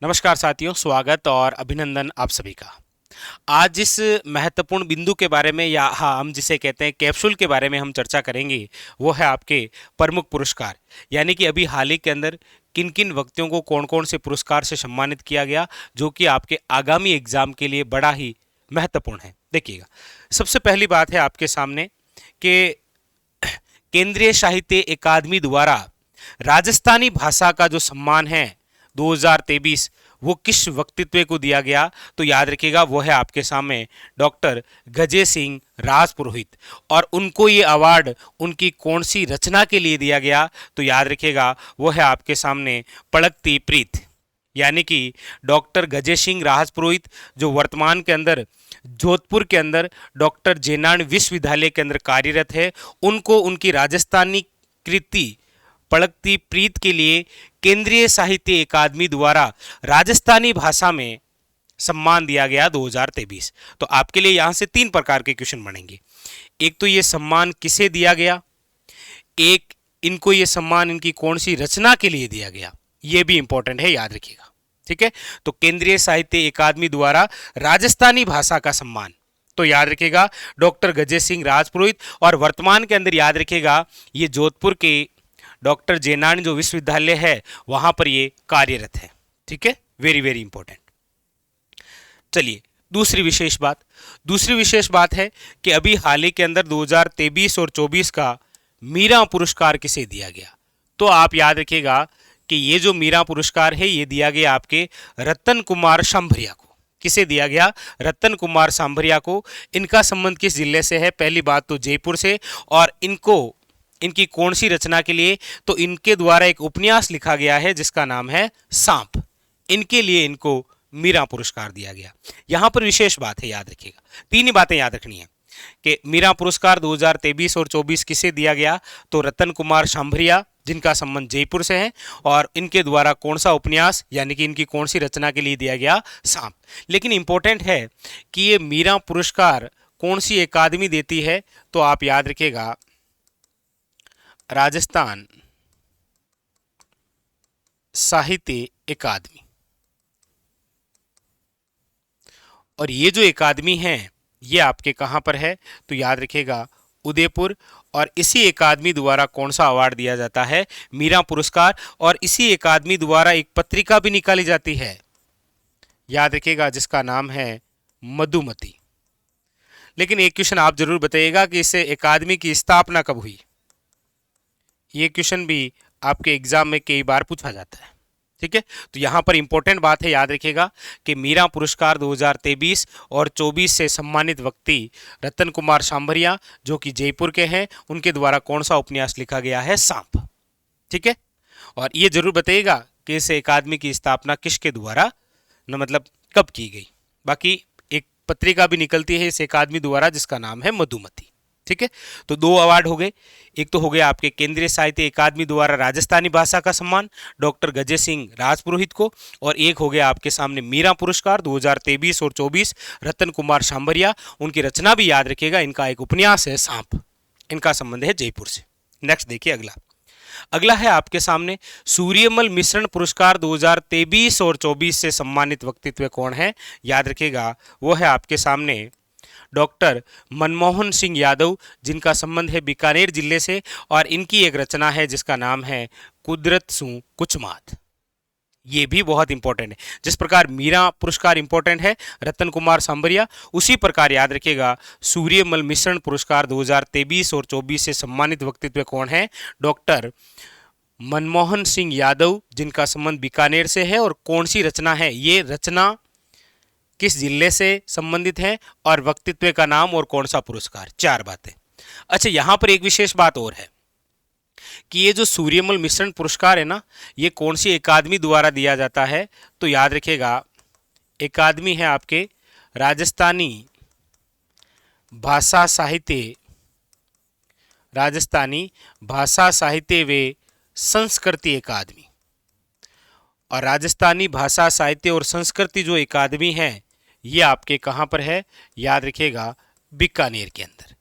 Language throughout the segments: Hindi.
नमस्कार साथियों, स्वागत और अभिनंदन आप सभी का। आज जिस महत्वपूर्ण बिंदु के बारे में या हम जिसे कहते हैं कैप्सूल के बारे में हम चर्चा करेंगे वो है आपके प्रमुख पुरस्कार। यानी कि अभी हाल ही के अंदर किन किन व्यक्तियों को कौन कौन से पुरस्कार से सम्मानित किया गया जो कि आपके आगामी एग्जाम के लिए बड़ा ही महत्वपूर्ण है। देखिएगा, सबसे पहली बात है आपके सामने कि केंद्रीय साहित्य अकादमी द्वारा राजस्थानी भाषा का जो सम्मान है 2023 वो किस व्यक्तित्व को दिया गया, तो याद रखिएगा वो है आपके सामने डॉक्टर गजेंद्र सिंह राजपुरोहित। और उनको ये अवार्ड उनकी कौन सी रचना के लिए दिया गया, तो याद रखिएगा वो है आपके सामने पड़कती प्रीत। यानी कि डॉक्टर गजेंद्र सिंह राजपुरोहित जो वर्तमान के अंदर जोधपुर के अंदर डॉक्टर जेनान विश्वविद्यालय के अंदर कार्यरत है, उनको उनकी राजस्थानी कृति पड़कती प्रीत के लिए केंद्रीय साहित्य अकादमी द्वारा राजस्थानी भाषा में सम्मान दिया गया 2023। तो आपके लिए यहां से तीन प्रकार के क्वेश्चन बनेंगे। एक तो ये सम्मान किसे दिया गया, एक इनको ये सम्मान इनकी कौन सी रचना के लिए दिया गया, ये भी इंपॉर्टेंट है, याद रखिएगा। ठीक है, तो केंद्रीय साहित्य अकादमी द्वारा राजस्थानी भाषा का सम्मान, तो याद रखिएगा डॉक्टर गजेंद्र सिंह राजपुरोहित। और वर्तमान के अंदर याद रखिएगा ये जोधपुर के डॉक्टर जेनानी जो विश्वविद्यालय है वहां पर ये कार्यरत है। ठीक है, वेरी वेरी इंपॉर्टेंट। चलिए दूसरी विशेष बात है कि अभी हाल ही के अंदर 2023 और 24 का मीरा पुरस्कार किसे दिया गया, तो आप याद रखिएगा कि ये जो मीरा पुरस्कार है ये दिया गया आपके रतन कुमार सांभरिया को। किसे दिया गया? रतन कुमार सांभरिया को। इनका संबंध किस जिले से है? पहली बात तो जयपुर से। और इनकी कौन सी रचना के लिए, तो इनके द्वारा एक उपन्यास लिखा गया है जिसका नाम है सांप। इनके लिए इनको मीरा पुरस्कार दिया गया। यहां पर विशेष बात है, याद रखिएगा, तीन ही बातें याद रखनी है कि मीरा पुरस्कार 2023 और 24 किसे दिया गया, तो रतन कुमार सांभरिया जिनका संबंध जयपुर से है, और इनके द्वारा कौन सा उपन्यास यानी कि इनकी कौन सी रचना के लिए दिया गया, सांप। लेकिन इंपॉर्टेंट है कि ये मीरा पुरस्कार कौन सी अकादमी देती है, तो आप याद रखिएगा राजस्थान साहित्य अकादमी। और ये जो अकादमी है ये आपके कहां पर है, तो याद रखिएगा उदयपुर। और इसी अकादमी द्वारा कौन सा अवार्ड दिया जाता है, मीरा पुरस्कार। और इसी अकादमी द्वारा एक पत्रिका भी निकाली जाती है, याद रखिएगा, जिसका नाम है मधुमती। लेकिन एक क्वेश्चन आप जरूर बताइएगा कि इस अकादमी की स्थापना कब हुई। ये क्वेश्चन भी आपके एग्जाम में कई बार पूछा जाता है। ठीक है, तो यहां पर इंपॉर्टेंट बात है, याद रखिएगा कि मीरा पुरस्कार 2023 और 24 से सम्मानित व्यक्ति रतन कुमार सांभरिया जो कि जयपुर के हैं, उनके द्वारा कौन सा उपन्यास लिखा गया है, सांप। ठीक है, और ये जरूर बताइएगा कि इस अकादमी की स्थापना किसके द्वारा न मतलब कब की गई। बाकी एक पत्रिका भी निकलती है इस अकादमी द्वारा जिसका नाम है मधुमती। ठीक है, तो दो अवार्ड हो गए। एक तो हो गया आपके केंद्रीय साहित्य अकादमी द्वारा राजस्थानी भाषा का सम्मान डॉक्टर गजेंद्र सिंह राजपुरोहित को, और एक हो गया आपके सामने मीरा पुरस्कार 2023 और 24 रतन कुमार सांभरिया। उनकी रचना भी याद रखिएगा, इनका एक उपन्यास है सांप। इनका संबंध है जयपुर से। नेक्स्ट देखिए, अगला है आपके सामने सूर्यमल मिश्रण पुरस्कार 2023 और 24 से सम्मानित व्यक्तित्व कौन है, याद रखिएगा वो है आपके सामने डॉक्टर मनमोहन सिंह यादव जिनका संबंध है बीकानेर जिले से। और इनकी एक रचना है जिसका नाम है कुदरत सू कुचमात। ये भी बहुत इंपॉर्टेंट है। जिस प्रकार मीरा पुरस्कार इंपॉर्टेंट है रतन कुमार सांभरिया, उसी प्रकार याद रखिएगा सूर्यमल मिश्रण पुरस्कार 2023 और 24 से सम्मानित व्यक्तित्व कौन है, डॉक्टर मनमोहन सिंह यादव जिनका संबंध बीकानेर से है। और कौन सी रचना है, ये रचना किस जिले से संबंधित है, और व्यक्तित्व का नाम और कौन सा पुरस्कार, चार बातें। अच्छा, यहां पर एक विशेष बात और है कि ये जो सूर्यमल मिश्रण पुरस्कार है ना, ये कौन सी अकादमी द्वारा दिया जाता है, तो याद रखिएगा अकादमी है आपके राजस्थानी भाषा साहित्य व संस्कृति अकादमी। और राजस्थानी भाषा साहित्य और संस्कृति जो अकादमी है ये आपके कहाँ पर है, याद रखिएगा बीकानेर के अंदर।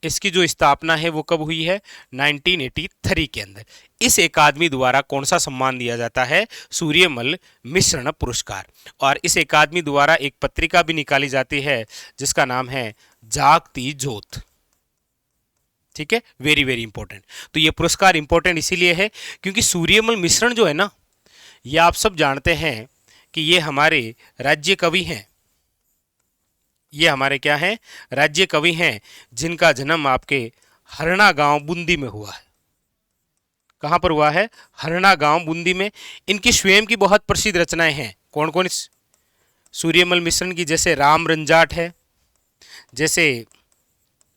इसकी जो स्थापना है वो कब हुई है? 1983 के अंदर। इस अकादमी द्वारा कौन सा सम्मान दिया जाता है? सूर्यमल मिश्रण पुरस्कार। और इस अकादमी द्वारा एक पत्रिका भी निकाली जाती है जिसका नाम है जागती ज्योत। ठीक है, वेरी वेरी इंपॉर्टेंट। तो ये पुरस्कार इंपॉर्टेंट इसीलिए है क्योंकि सूर्यमल मिश्रण जो है ना, ये आप सब जानते हैं कि ये हमारे राज्य कवि हैं। ये हमारे क्या हैं? राज्य कवि हैं, जिनका जन्म आपके हरना गांव बूंदी में हुआ है। कहां पर हुआ है? हरना गांव बूंदी में। इनकी स्वयं की बहुत प्रसिद्ध रचनाएं हैं। कौन कौन? सूर्यमल मिश्रण की जैसे राम रंजाट है, जैसे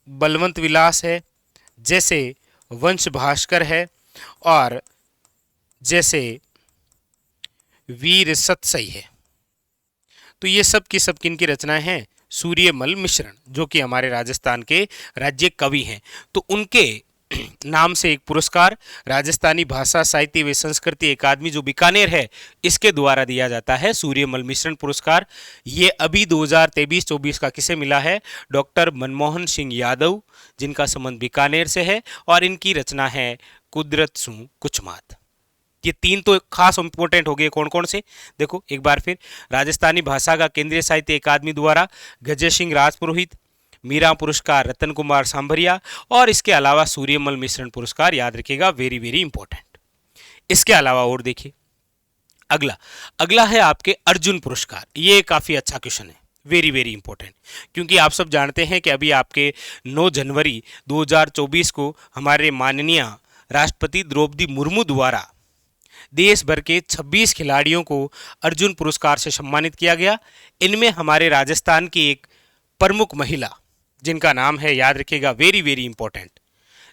बलवंत विलास है, जैसे वंश भास्कर है, और जैसे वीर सतसई है। तो ये सब की सब किनकी रचनाएं हैं? सूर्यमल मिश्रण, जो कि हमारे राजस्थान के राज्य कवि हैं। तो उनके नाम से एक पुरस्कार राजस्थानी भाषा साहित्य व संस्कृति अकादमी जो बीकानेर है, इसके द्वारा दिया जाता है कुद्रत मिश्रण पुरस्कार। ये अभी 2023-24 का किसे मिला है? डॉक्टर मनमोहन सिंह यादव, जिनका संबंध बीकानेर से है, और इनकी रचना है कुदरत सु कुछमात। ये तीन तो खास इंपॉर्टेंट हो गए। कौन कौन से? देखो एक बार फिर, राजस्थानी भाषा का केंद्रीय साहित्य अकादमी द्वारा गजय सिंह राजपुरोहित, मीरा पुरस्कार रतन कुमार सांभरिया, और इसके अलावा सूर्यमल मिश्रण पुरस्कार। याद रखिएगा, वेरी वेरी इंपॉर्टेंट। इसके अलावा और देखिए, अगला अगला है आपके अर्जुन पुरस्कार। ये काफी अच्छा क्वेश्चन है, वेरी वेरी इंपॉर्टेंट, क्योंकि आप सब जानते हैं कि अभी आपके 9 जनवरी 2024 को हमारे माननीय राष्ट्रपति द्रौपदी मुर्मू द्वारा देश भर के 26 खिलाड़ियों को अर्जुन पुरस्कार से सम्मानित किया गया। इनमें हमारे राजस्थान की एक प्रमुख महिला, जिनका नाम है, याद रखिएगा, वेरी वेरी इंपॉर्टेंट,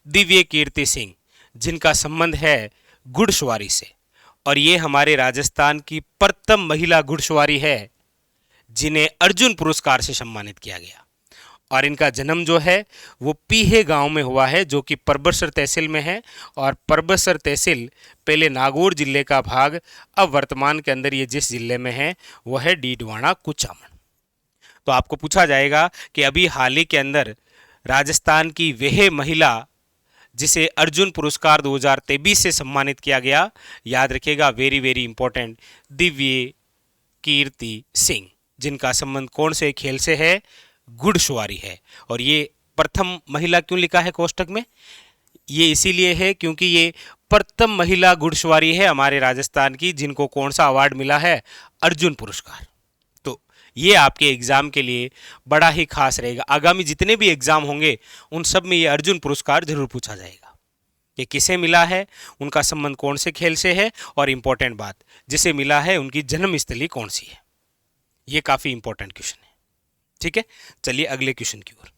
दिव्य कीर्ति सिंह, जिनका संबंध है घुड़सवारी से। और ये हमारे राजस्थान की प्रथम महिला घुड़सवारी है जिन्हें अर्जुन पुरस्कार से सम्मानित किया गया। और इनका जन्म जो है वो पीहे गांव में हुआ है, जो कि परबतसर तहसील में है। और परबतसर तहसील पहले नागौर जिले का भाग, अब वर्तमान के अंदर ये जिस जिले में है वो है डीडवाना कुचामन। तो आपको पूछा जाएगा कि अभी हाल ही के अंदर राजस्थान की वह महिला जिसे अर्जुन पुरस्कार 2023 से सम्मानित किया गया, याद रखिएगा, वेरी वेरी इंपॉर्टेंट, दिव्य कीर्ति सिंह, जिनका संबंध कौन से खेल से है? घुड़सवारी है। और ये प्रथम महिला क्यों लिखा है कोष्टक में? ये इसीलिए है क्योंकि ये प्रथम महिला घुड़सवारी है हमारे राजस्थान की, जिनको कौन सा अवार्ड मिला है? अर्जुन पुरस्कार। तो ये आपके एग्जाम के लिए बड़ा ही खास रहेगा। आगामी जितने भी एग्जाम होंगे उन सब में ये अर्जुन पुरस्कार जरूर पूछा जाएगा कि किसे मिला है, उनका संबंध कौन से खेल से है, और इंपॉर्टेंट बात, जिसे मिला है उनकी जन्मस्थली कौन सी है। ये काफी इंपॉर्टेंट क्वेश्चन है। ठीक है, चलिए अगले क्वेश्चन की ओर।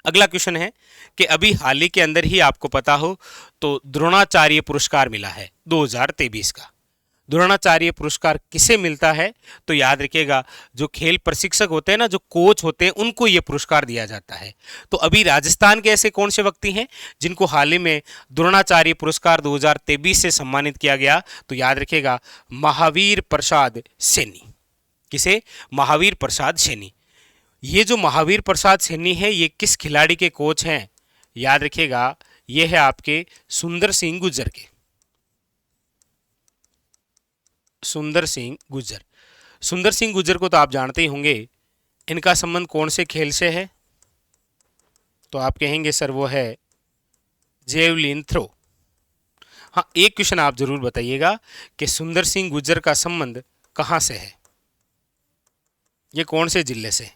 अगला क्वेश्चन है कि अभी हाल ही के अंदर ही आपको पता हो तो द्रोणाचार्य पुरस्कार मिला है 2023 का। द्रोणाचार्य पुरस्कार किसे मिलता है? तो याद रखिएगा, जो खेल प्रशिक्षक होते हैं ना, जो कोच होते हैं, उनको यह पुरस्कार दिया जाता है। तो अभी राजस्थान के ऐसे कौन से व्यक्ति हैं जिनको हाल ही में द्रोणाचार्य पुरस्कार 2023 से सम्मानित किया गया? तो याद रखिएगा, महावीर प्रसाद सैनी। किसे? महावीर प्रसाद सैनी। ये जो महावीर प्रसाद सैनी है, ये किस खिलाड़ी के कोच हैं? याद रखिएगा, ये है आपके सुंदर सिंह गुर्जर के। सुंदर सिंह गुर्जर। सुंदर सिंह गुर्जर को तो आप जानते ही होंगे। इनका संबंध कौन से खेल से है? तो आप कहेंगे सर वो है जेवलिन थ्रो। हाँ, एक क्वेश्चन आप जरूर बताइएगा कि सुंदर सिंह गुर्जर का संबंध कहां से है, ये कौन से जिले से है?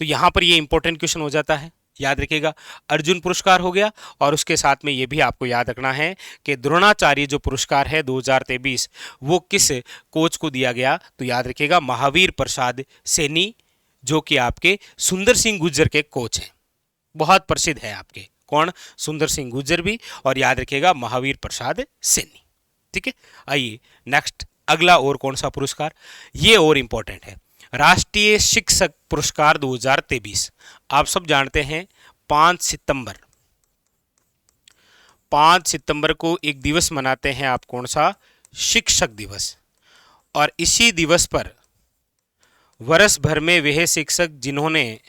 तो यहां पर ये इंपॉर्टेंट क्वेश्चन हो जाता है। याद रखिएगा, अर्जुन पुरस्कार हो गया, और उसके साथ में ये भी आपको याद रखना है कि द्रोणाचार्य जो पुरस्कार है 2023, वो किस कोच को दिया गया? तो याद रखिएगा, महावीर प्रसाद सैनी, जो कि आपके सुंदर सिंह गुर्जर के कोच हैं। बहुत प्रसिद्ध है आपके। कौन? सुंदर सिंह गुर्जर भी, और याद रखिएगा महावीर प्रसाद सैनी। ठीक है, आइए नेक्स्ट, अगला और कौन सा पुरस्कार? ये और इंपॉर्टेंट है, राष्ट्रीय शिक्षक पुरस्कार 2023। आप सब जानते हैं 5 सितंबर को एक दिवस मनाते हैं आप, कौन सा? शिक्षक दिवस। और इसी दिवस पर वर्ष भर में वह शिक्षक जिन्होंने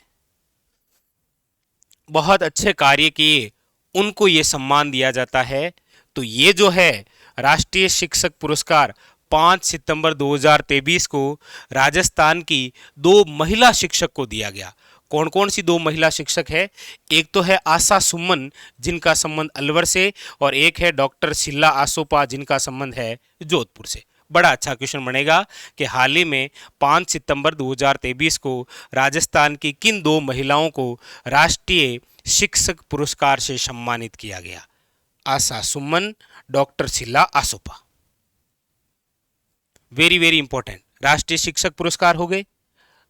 बहुत अच्छे कार्य किए उनको ये सम्मान दिया जाता है। तो ये जो है राष्ट्रीय शिक्षक पुरस्कार 5 सितंबर 2023 को राजस्थान की दो महिला शिक्षक को दिया गया। कौन कौन सी दो महिला शिक्षक है? एक तो है आशा सुमन जिनका संबंध अलवर से, और एक है डॉक्टर शिला आसोपा जिनका संबंध है जोधपुर से। बड़ा अच्छा क्वेश्चन बनेगा कि हाल ही में 5 सितंबर 2023 को राजस्थान की किन दो महिलाओं को राष्ट्रीय शिक्षक पुरस्कार से सम्मानित किया गया? आशा सुमन, डॉक्टर शिला आसोपा। Very very important. राष्ट्रीय शिक्षक पुरस्कार हो गए,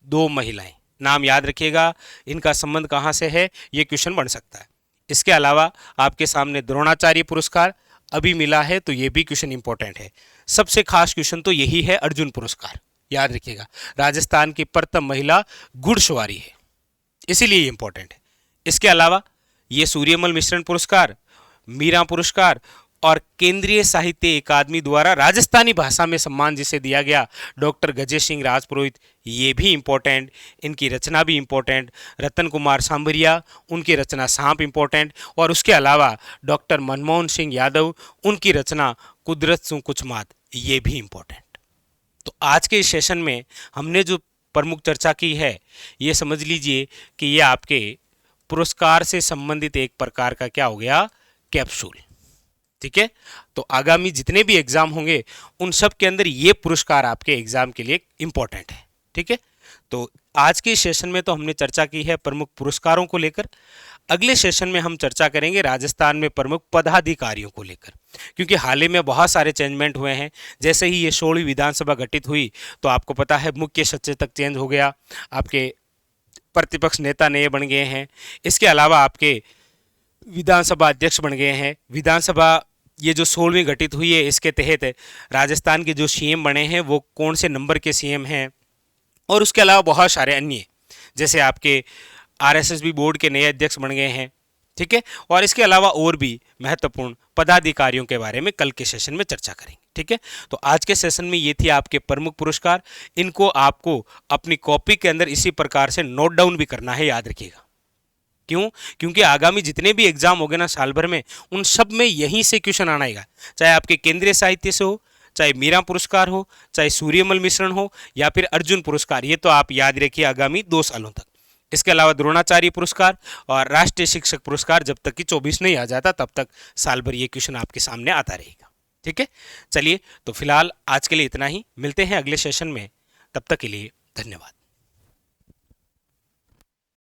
दो महिलाएं, नाम याद रखिएगा। इनका संबंध कहां से है, ये क्वेश्चन बन सकता है। इसके अलावा आपके सामने द्रोणाचार्य पुरस्कार अभी मिला है, तो ये भी क्वेश्चन इंपॉर्टेंट है। सबसे खास क्वेश्चन तो यही है, अर्जुन पुरस्कार याद रखिएगा। राजस्थान की प्रथम महिला घुड़सवारी है, इसीलिए इंपॉर्टेंट है। इसके अलावा ये सूर्यमल मिश्रण पुरस्कार, मीरा पुरस्कार और केंद्रीय साहित्य अकादमी द्वारा राजस्थानी भाषा में सम्मान जिसे दिया गया डॉक्टर गजेश सिंह राजपुरोहित, ये भी इंपॉर्टेंट। इनकी रचना भी इंपॉर्टेंट। रतन कुमार सांभरिया, उनकी रचना सांप इंपॉर्टेंट। और उसके अलावा डॉक्टर मनमोहन सिंह यादव, उनकी रचना कुदरत सु कुछ मात, ये भी इंपॉर्टेंट। तो आज के इस सेशन में हमने जो प्रमुख चर्चा की है, ये समझ लीजिए कि ये आपके पुरस्कार से संबंधित एक प्रकार का क्या हो गया, कैप्सूल। ठीक है, तो आगामी जितने भी एग्जाम होंगे उन सब के अंदर ये पुरस्कार आपके एग्जाम के लिए इंपॉर्टेंट है। ठीक है, तो आज के सेशन में तो हमने चर्चा की है प्रमुख पुरस्कारों को लेकर। अगले सेशन में हम चर्चा करेंगे राजस्थान में प्रमुख पदाधिकारियों को लेकर, क्योंकि हाल ही में बहुत सारे चेंजमेंट हुए हैं। जैसे ही ये 16वीं विधानसभा गठित हुई तो आपको पता है मुख्य सचेतक चेंज हो गया, आपके प्रतिपक्ष नेता नए बन गए हैं। इसके अलावा आपके विधानसभा अध्यक्ष बन गए हैं। विधानसभा ये जो 16वीं गठित हुई है, इसके तहत राजस्थान के जो सीएम बने हैं वो कौन से नंबर के सीएम हैं, और उसके अलावा बहुत सारे अन्य, जैसे आपके आरएसएस बोर्ड के नए अध्यक्ष बन गए हैं। ठीक है, और इसके अलावा और भी महत्वपूर्ण पदाधिकारियों के बारे में कल के सेशन में चर्चा करेंगे। ठीक है, तो आज के सेशन में ये थी आपके प्रमुख पुरस्कार। इनको आपको अपनी कॉपी के अंदर इसी प्रकार से नोट डाउन भी करना है, याद रखिएगा। क्यों? क्योंकि आगामी जितने भी एग्जाम होंगे ना साल भर में, उन सब में यहीं से क्वेश्चन आना आएगा, चाहे आपके केंद्रीय साहित्य से हो, चाहे मीरा पुरस्कार हो, चाहे सूर्यमल मिश्रण हो, या फिर अर्जुन पुरस्कार। ये तो आप याद रखिए आगामी 2 सालों तक। इसके अलावा द्रोणाचार्य पुरस्कार और राष्ट्रीय शिक्षक पुरस्कार जब तक कि 24 नहीं आ जाता तब तक साल भर ये क्वेश्चन आपके सामने आता रहेगा। ठीक है, चलिए तो फिलहाल आज के लिए इतना ही। मिलते हैं अगले सेशन में, तब तक के लिए धन्यवाद।